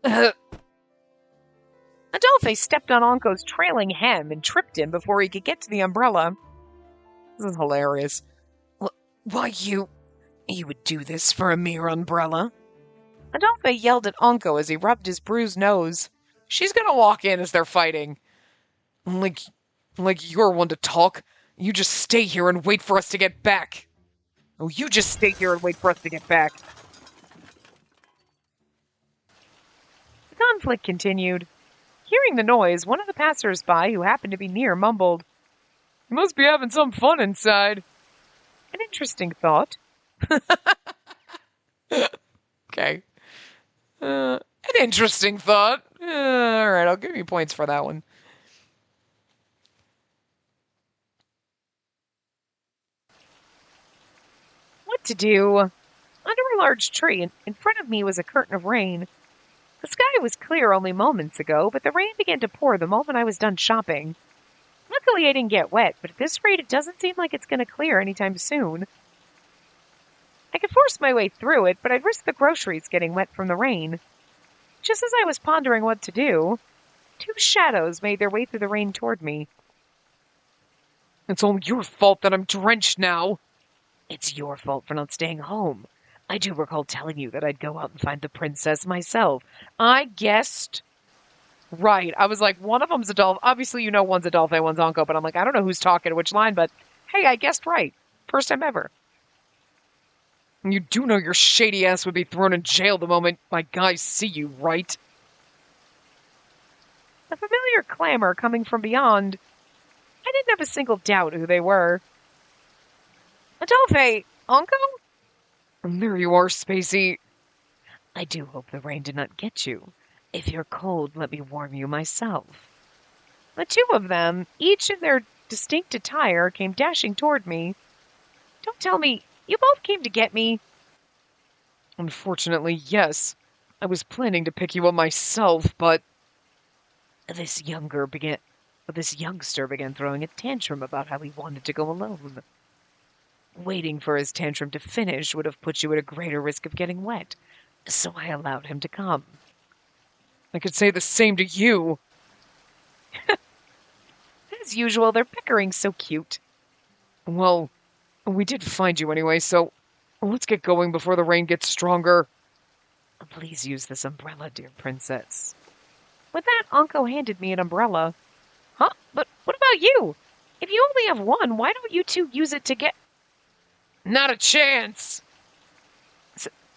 Speaker 1: Adolphe stepped on Anko's trailing hem and tripped him before he could get to the umbrella. This is hilarious. Why, you would do this for a mere umbrella? Adolphe yelled at Anko as he rubbed his bruised nose. She's gonna walk in as they're fighting. Like you're one to talk. You just stay here and wait for us to get back. Oh, you just stay here and wait for us to get back. The conflict continued. Hearing the noise, one of the passers-by who happened to be near mumbled, "You must be having some fun inside." An interesting thought. Okay. An interesting thought. Alright, I'll give you points for that one. What to do? Under a large tree, in front of me was a curtain of rain. The sky was clear only moments ago, but the rain began to pour the moment I was done shopping. Luckily, I didn't get wet, but at this rate, it doesn't seem like it's going to clear anytime soon. I could force my way through it, but I'd risk the groceries getting wet from the rain. Just as I was pondering what to do, two shadows made their way through the rain toward me. It's all your fault that I'm drenched now. It's your fault for not staying home. I do recall telling you that I'd go out and find the princess myself. I guessed... Right, I was like, one of them's Adolphe. Obviously, one's Adolphe, one's Anko, but I'm like, I don't know who's talking to which line, but hey, I guessed right. First time ever. You do know your shady ass would be thrown in jail the moment my guys see you, right? A familiar clamor coming from beyond. I didn't have a single doubt who they were. Adolphe! Anko? And there you are, Spacey. I do hope the rain did not get you. If you're cold, let me warm you myself. The two of them, each in their distinct attire, came dashing toward me. Don't tell me, you both came to get me. Unfortunately, yes. I was planning to pick you up myself, but... This youngster began throwing a tantrum about how he wanted to go alone. Waiting for his tantrum to finish would have put you at a greater risk of getting wet, so I allowed him to come. I could say the same to you. As usual, their bickering's so cute. Well, we did find you anyway, so let's get going before the rain gets stronger. Please use this umbrella, dear princess. With that, Anko handed me an umbrella. Huh? But what about you? If you only have one, why don't you two use it to get... Not a chance!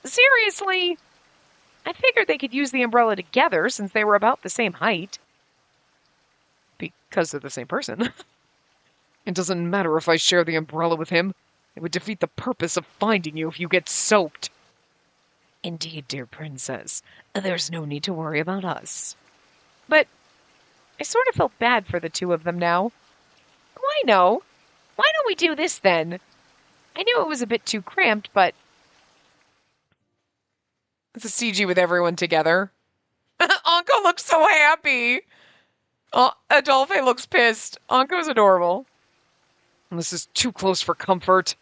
Speaker 1: Seriously? I figured they could use the umbrella together since they were about the same height. Because they're the same person. It doesn't matter if I share the umbrella with him. It would defeat the purpose of finding you if you get soaked. Indeed, dear princess. There's no need to worry about us. But I sort of felt bad for the two of them now. Why no? Why don't we do this then? I knew it was a bit too cramped, but... It's a CG with everyone together. Anko looks so happy. Oh, Adolphe looks pissed. Anko's adorable. This is too close for comfort.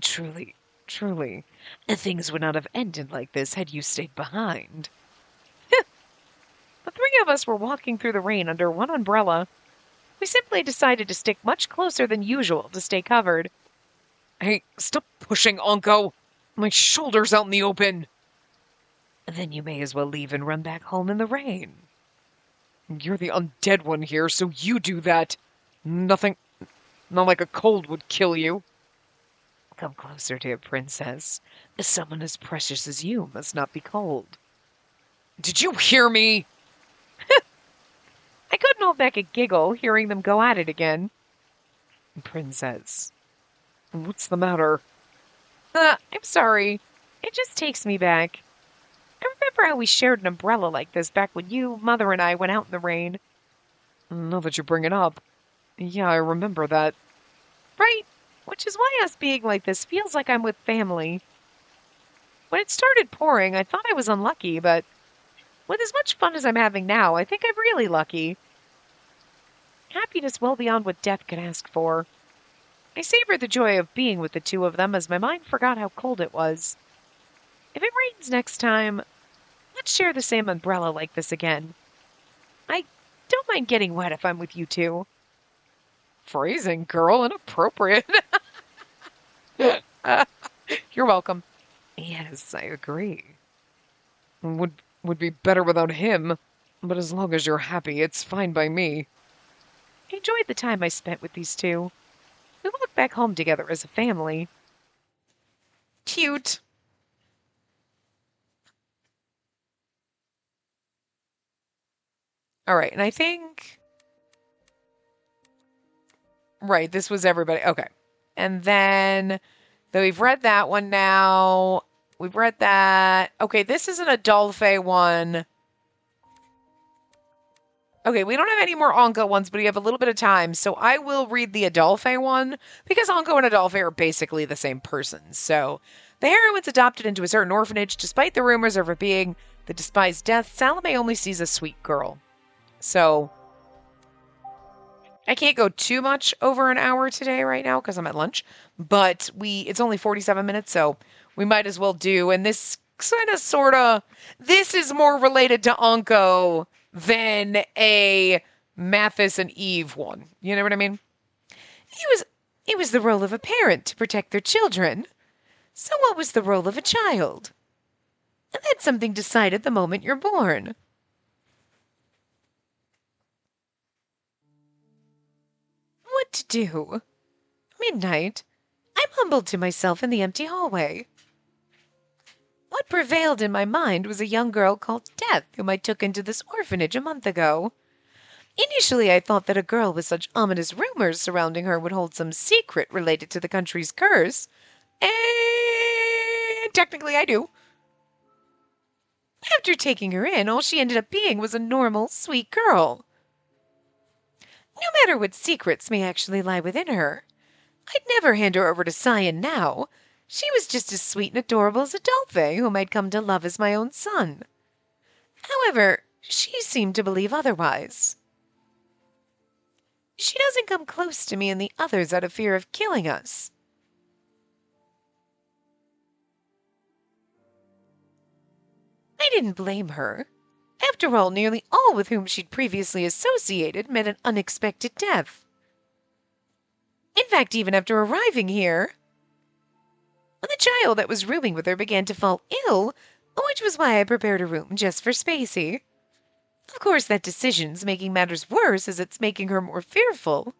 Speaker 1: Truly, truly, things would not have ended like this had you stayed behind. The three of us were walking through the rain under one umbrella. We simply decided to stick much closer than usual to stay covered. Hey, stop pushing, Anko! My shoulder's out in the open! Then you may as well leave and run back home in the rain. You're the undead one here, so you do that. Not like a cold would kill you. Come closer, dear princess. Someone as precious as you must not be cold. Did you hear me? I couldn't hold back a giggle, hearing them go at it again. Princess, what's the matter? I'm sorry. It just takes me back. I remember how we shared an umbrella like this back when you, Mother, and I went out in the rain. Now that you bring it up, yeah, I remember that. Right, which is why us being like this feels like I'm with family. When it started pouring, I thought I was unlucky, but with as much fun as I'm having now, I think I'm really lucky. Happiness well beyond what death could ask for. I savored the joy of being with the two of them as my mind forgot how cold it was. If it rains next time, let's share the same umbrella like this again. I don't mind getting wet if I'm with you two. Phrasing, girl, inappropriate. You're welcome. Yes, I agree. Would be better without him, but as long as you're happy, it's fine by me. I enjoyed the time I spent with these two. We walked back home together as a family. Cute. All right, and I think... Right, this was everybody. Okay. And then, though we've read that one now. We've read that. Okay, this is an Adolphe one. Okay, we don't have any more Anko ones, but we have a little bit of time. So I will read the Adolphe one, because Anko and Adolphe are basically the same person. So, the heroine's adopted into a certain orphanage. Despite the rumors of her being the despised death, Salome only sees a sweet girl. So, I can't go too much over an hour today right now because I'm at lunch, but it's only 47 minutes, so we might as well do, and this this is more related to Anko than a Mathis and Eve one. You know what I mean? It was the role of a parent to protect their children. So what was the role of a child? And that's something decided the moment you're born. What to do? Midnight. I'm humbled to myself in the empty hallway. What prevailed in my mind was a young girl called Death, whom I took into this orphanage a month ago. Initially, I thought that a girl with such ominous rumors surrounding her would hold some secret related to the country's curse. And technically I do. After taking her in, all she ended up being was a normal, sweet girl. No matter what secrets may actually lie within her, I'd never hand her over to Cyan now. She was just as sweet and adorable as Adolphe, whom I'd come to love as my own son. However, she seemed to believe otherwise. She doesn't come close to me and the others out of fear of killing us. I didn't blame her. After all, nearly all with whom she'd previously associated met an unexpected death. In fact, even after arriving here, the child that was rooming with her began to fall ill, which was why I prepared a room just for Spacey. Of course, that decision's making matters worse as it's making her more fearful.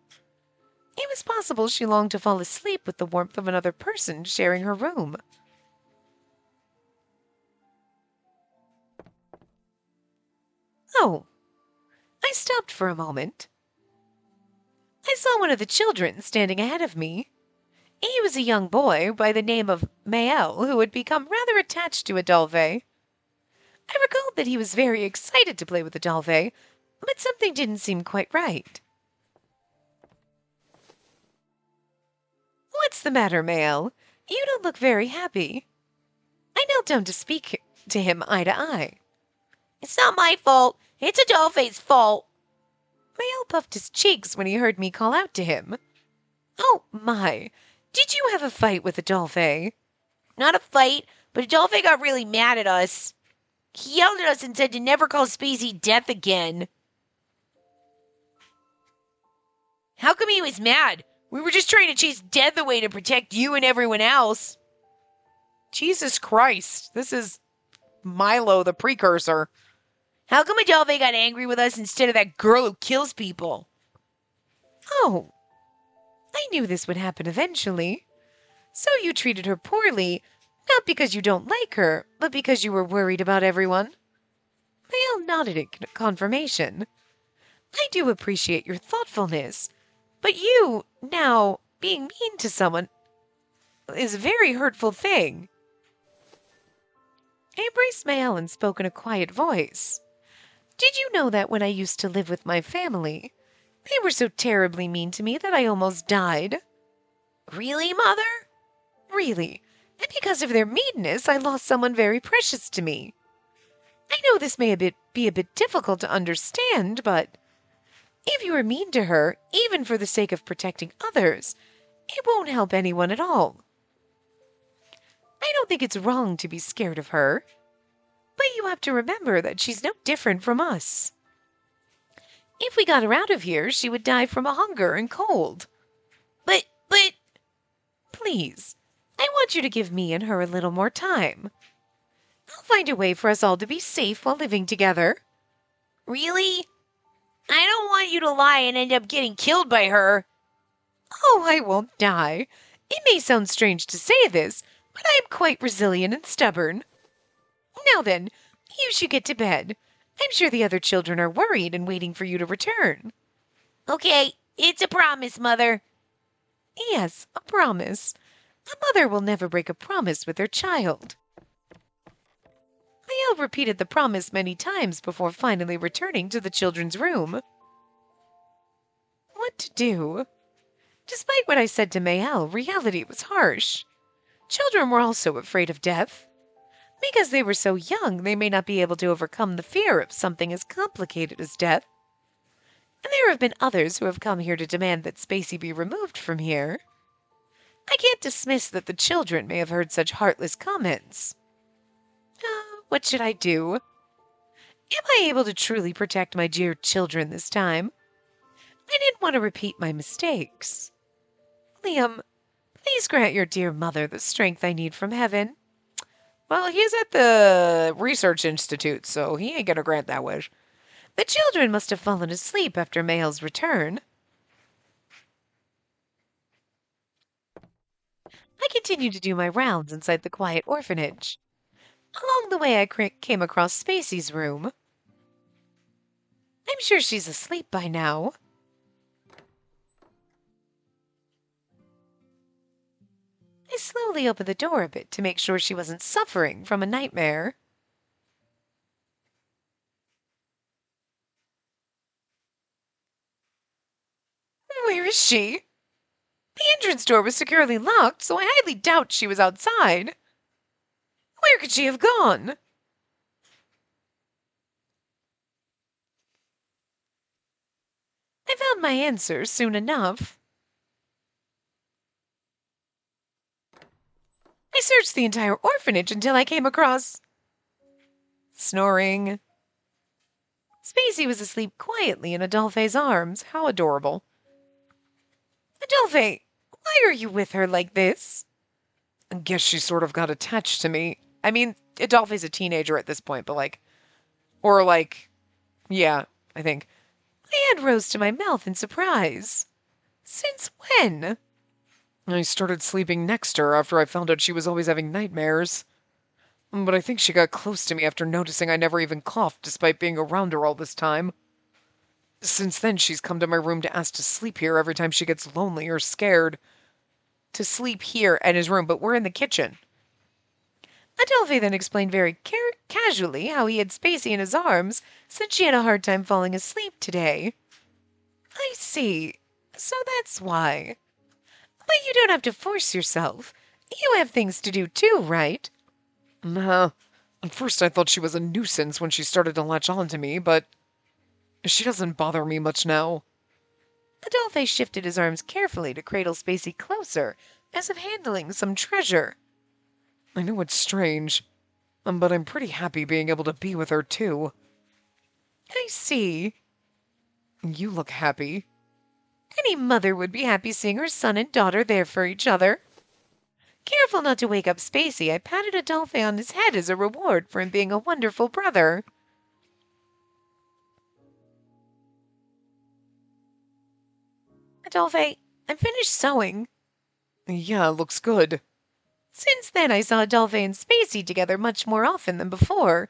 Speaker 1: It was possible she longed to fall asleep with the warmth of another person sharing her room. Oh, I stopped for a moment. I saw one of the children standing ahead of me. He was a young boy by the name of Mael who had become rather attached to Adolphe. I recalled that he was very excited to play with Adolphe, but something didn't seem quite right. What's the matter, Mael? You don't look very happy. I knelt down to speak to him eye to eye. It's not my fault. It's Adolphe's fault. Mael puffed his cheeks when he heard me call out to him. Oh, my. Did you have a fight with Adolphe?
Speaker 2: Not a fight, but Adolphe got really mad at us. He yelled at us and said to never call Spacey death again. How come he was mad? We were just trying to chase death away to protect you and everyone else.
Speaker 1: Jesus Christ, this is Milo the precursor.
Speaker 2: How come Adolphe got angry with us instead of that girl who kills people?
Speaker 1: Oh, I knew this would happen eventually. So you treated her poorly, not because you don't like her, but because you were worried about everyone. Mael nodded in confirmation. I do appreciate your thoughtfulness, but you, now, being mean to someone is a very hurtful thing. I embraced Mael and spoke in a quiet voice. Did you know that when I used to live with my family, they were so terribly mean to me that I almost died?
Speaker 2: Really, Mother?
Speaker 1: Really, and because of their meanness, I lost someone very precious to me. I know this may be a bit difficult to understand, but if you are mean to her, even for the sake of protecting others, it won't help anyone at all. I don't think it's wrong to be scared of her, but you have to remember that she's no different from us. If we got her out of here, she would die from hunger and cold.
Speaker 2: But...
Speaker 1: Please, I want you to give me and her a little more time. I'll find a way for us all to be safe while living together.
Speaker 2: Really? I don't want you to lie and end up getting killed by her.
Speaker 1: Oh, I won't die. It may sound strange to say this, but I am quite resilient and stubborn. Now then, you should get to bed. I'm sure the other children are worried and waiting for you to return.
Speaker 2: Okay, it's a promise, Mother.
Speaker 1: Yes, a promise. A mother will never break a promise with her child. Mael repeated the promise many times before finally returning to the children's room. What to do? Despite what I said to Mael, reality was harsh. Children were also afraid of death. Because they were so young, they may not be able to overcome the fear of something as complicated as death. And there have been others who have come here to demand that Spacey be removed from here. I can't dismiss that the children may have heard such heartless comments. What should I do? Am I able to truly protect my dear children this time? I didn't want to repeat my mistakes. Liam, please grant your dear mother the strength I need from heaven. Well, he's at the research institute, so he ain't gonna grant that wish. The children must have fallen asleep after Mael's return. I continued to do my rounds inside the quiet orphanage. Along the way, I came across Spacey's room. I'm sure she's asleep by now. I slowly opened the door a bit to make sure she wasn't suffering from a nightmare. Where is she? The entrance door was securely locked, so I highly doubt she was outside. Where could she have gone? I found my answer soon enough. I searched the entire orphanage until I came across... snoring. Spacey was asleep quietly in Adolphe's arms. How adorable. Adolphe, why are you with her like this? I guess she sort of got attached to me. I mean, Adolphe's a teenager at this point, but yeah, I think. My hand rose to my mouth in surprise. Since when? I started sleeping next to her after I found out she was always having nightmares. But I think she got close to me after noticing I never even coughed despite being around her all this time. Since then, she's come to my room to ask to sleep here every time she gets lonely or scared. To sleep here at his room, but we're in the kitchen. Adolphe then explained very casually how he had Spacey in his arms since she had a hard time falling asleep today. I see. So that's why. But you don't have to force yourself. You have things to do too, right? Nah. At first I thought she was a nuisance when she started to latch on to me, but... She doesn't bother me much now.
Speaker 2: Adolphe shifted his arms carefully to cradle Spacey closer, as if handling some treasure.
Speaker 1: I know it's strange, but I'm pretty happy being able to be with her, too.
Speaker 2: I see.
Speaker 1: You look happy.
Speaker 2: Any mother would be happy seeing her son and daughter there for each other. Careful not to wake up Spacey, I patted Adolphe on his head as a reward for him being a wonderful brother. Adolphe, I'm finished sewing.
Speaker 1: Yeah, looks good.
Speaker 2: Since then, I saw Adolphe and Spacey together much more often than before,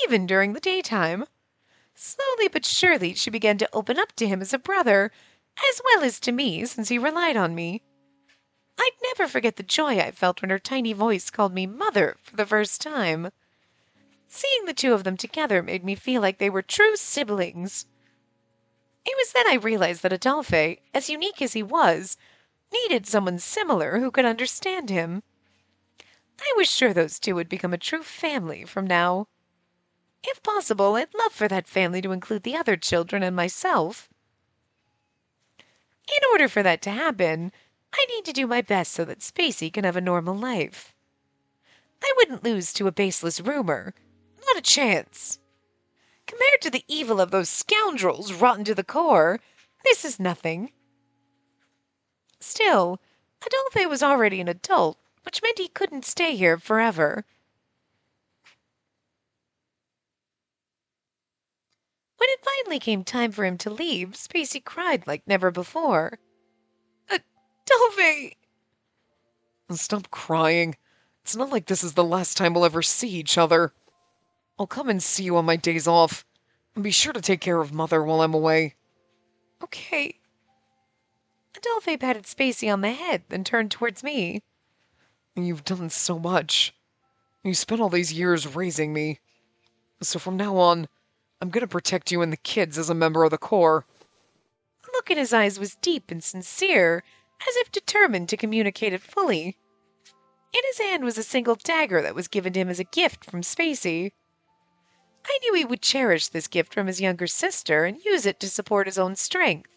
Speaker 2: even during the daytime. Slowly but surely, she began to open up to him as a brother, as well as to me, since he relied on me. I'd never forget the joy I felt when her tiny voice called me mother for the first time. Seeing the two of them together made me feel like they were true siblings. It was then I realized that Adolphe, as unique as he was, needed someone similar who could understand him. I was sure those two would become a true family from now. If possible, I'd love for that family to include the other children and myself. In order for that to happen, I need to do my best so that Spacey can have a normal life. I wouldn't lose to a baseless rumor. Not a chance. Compared to the evil of those scoundrels rotten to the core, this is nothing. Still, Adolphe was already an adult, which meant he couldn't stay here forever. When it finally came time for him to leave, Spacey cried like never before. Adolphe!
Speaker 1: Stop crying. It's not like this is the last time we'll ever see each other. I'll come and see you on my days off. And be sure to take care of Mother while I'm away.
Speaker 2: Okay. Adolphe patted Spacey on the head, then turned towards me.
Speaker 1: You've done so much. You spent all these years raising me. So from now on, I'm gonna protect you and the kids as a member of the Corps.
Speaker 2: The look in his eyes was deep and sincere, as if determined to communicate it fully. In his hand was a single dagger that was given to him as a gift from Spacey. I knew he would cherish this gift from his younger sister and use it to support his own strength.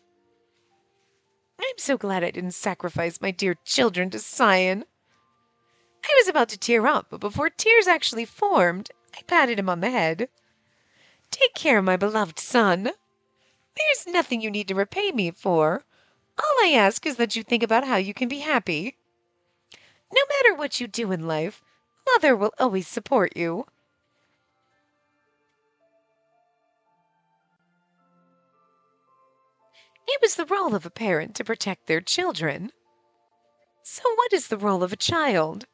Speaker 2: I'm so glad I didn't sacrifice my dear children to Cyan. I was about to tear up, but before tears actually formed, I patted him on the head. Take care, my beloved son. There's nothing you need to repay me for. All I ask is that you think about how you can be happy. No matter what you do in life, Mother will always support you. It was the role of a parent to protect their children. So what is the role of a child?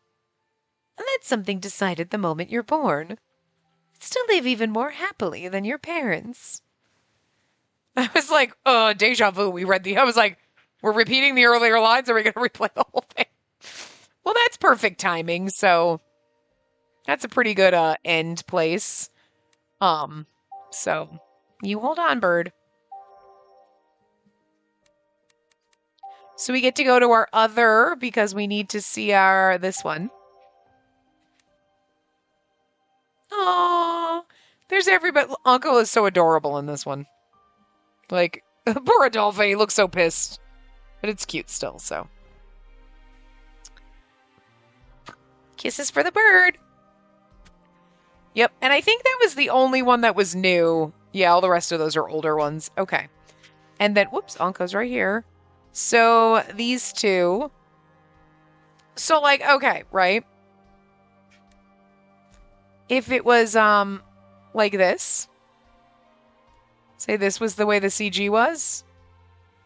Speaker 2: That's something decided the moment you're born. It's to live even more happily than your parents.
Speaker 1: I was like, deja vu. I was like, we're repeating the earlier lines. Are we going to replay the whole thing? Well, that's perfect timing. So that's a pretty good end place. So you hold on, bird. So we get to go to our other because we need to see this one. Aww. There's everybody. Uncle is so adorable in this one. Like, poor Adolphe, he looks so pissed. But it's cute still, so.
Speaker 2: Kisses for the bird.
Speaker 1: Yep, and I think that was the only one that was new. Yeah, all the rest of those are older ones. Okay. And then, whoops, Anko's right here. So, these two. So, like, okay, right? If it was, like this. Say this was the way the CG was.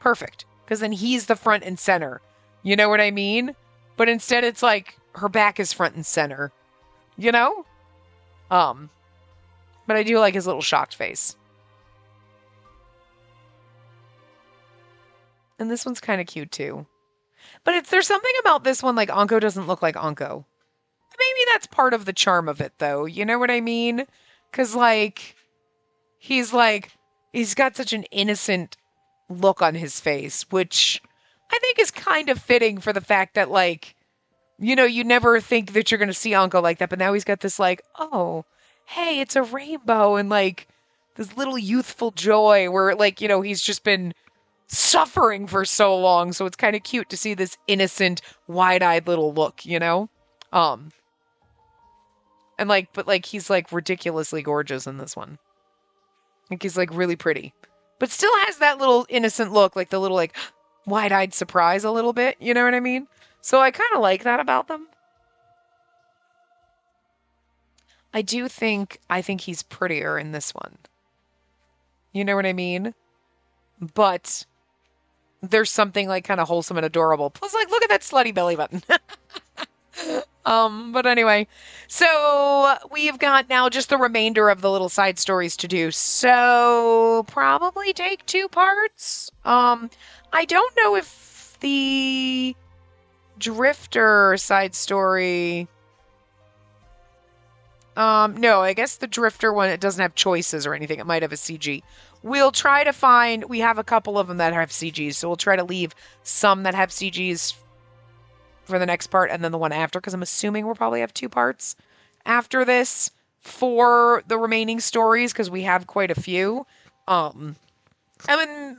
Speaker 1: Perfect. Because then he's the front and center. You know what I mean? But instead it's like her back is front and center. You know? But I do like his little shocked face. And this one's kind of cute too. But there's something about this one, like Anko doesn't look like Anko. Maybe that's part of the charm of it though. You know what I mean? Because like, he's got such an innocent look on his face, which I think is kind of fitting for the fact that like, you know, you never think that you're going to see Anko like that. But now he's got this like, oh, hey, it's a rainbow. And like, this little youthful joy where, like, he's just been suffering for so long. So it's kind of cute to see this innocent, wide-eyed little look. And but he's like ridiculously gorgeous in this one. Like he's like really pretty, but still has that little innocent look, like the little like wide-eyed surprise a little bit. You know what I mean? So I kind of like that about them. I think he's prettier in this one. You know what I mean? But there's something like kind of wholesome and adorable. Plus, like, look at that slutty belly button. But anyway, so we've got now just the remainder of the little side stories to do. So probably take 2 parts. I don't know if the Drifter side story. No, I guess the Drifter one, it doesn't have choices or anything. It might have a CG. We'll try to find, we have a couple of them that have CGs, so we'll try to leave some that have CGs for the next part and then the one after, because I'm assuming we'll probably have 2 parts after this for the remaining stories, because we have quite a few. I mean,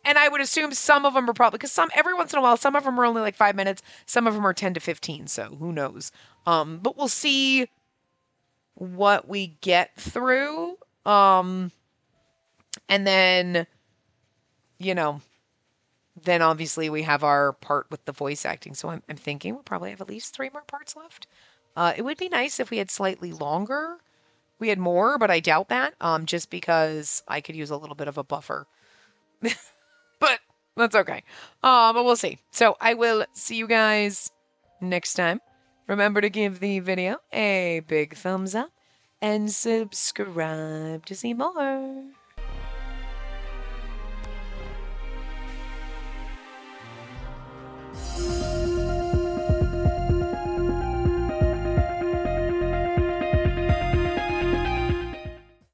Speaker 1: and I would assume some of them are probably, because every once in a while, some of them are only like 5 minutes, some of them are 10 to 15, so who knows. But we'll see what we get through. And then, then obviously we have our part with the voice acting. So I'm thinking we'll probably have at least 3 more parts left. It would be nice if we had slightly longer. We had more, but I doubt that. Just because I could use a little bit of a buffer. But that's okay. But we'll see. So I will see you guys next time. Remember to give the video a big thumbs up and subscribe to see more.